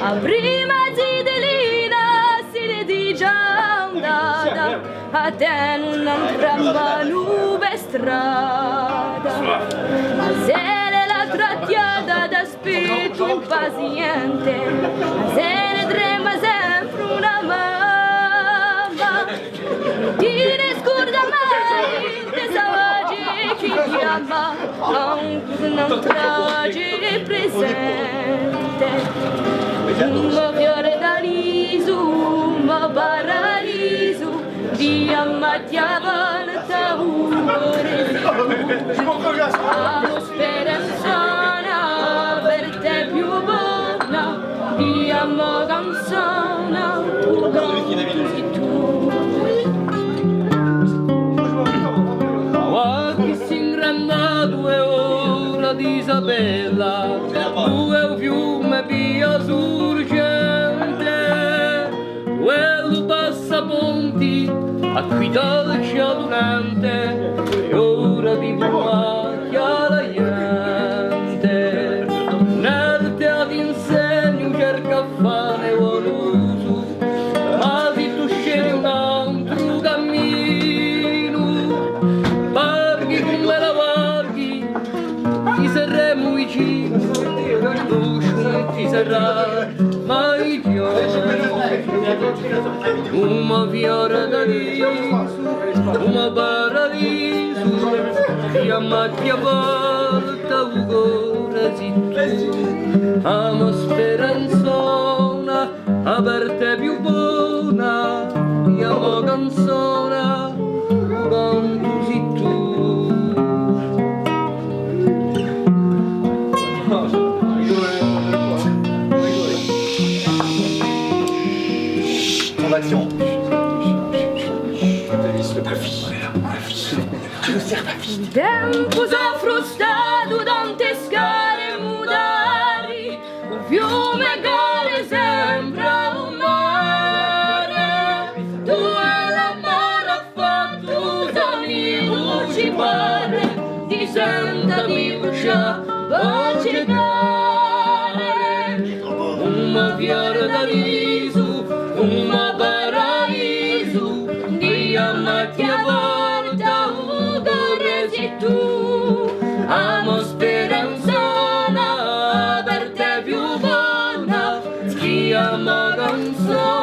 a prima zidelina si di già andata, a te non tramba nube strada, a sere la trattiata da spirito impaziente, a sere trema sempre una mamma, chi ne scorda mai, te savaggi chi chiama, anche non tragi presente. Un fiore d'aliso, un paradiso, via Mattia Valta amo speranzana, per te più buona, via Moganzana, tu. Chi si ingranna 2 ore di Isabella, 2 fiume via sorgente, quello passaponti a qui dolce adunante, e ora di macchia la gente. Nel te ad insegno cerca fare voluto, ma se tu scegli un altro cammino, parghi come la varghi, ti saremo vicino, non ti sarà mai più. Una fiora d'aliso, una paradiso, via Mattia Volta ancora si tu. Amo speranzona, a per te più buona, via Moganzona, quando si tu. Action. Tu ne sers pas fille. Tempo s'è frustato tante scale mudari, un fiume cade sempre un mare, tu e l'amore ha fatto amico ci pare, ti senta mi brucia voce care, una fiore d'aliso, una paradiso, Dio Mattia Volta ucorresi tu, amo speranzana, per te più buona, schiama canzone.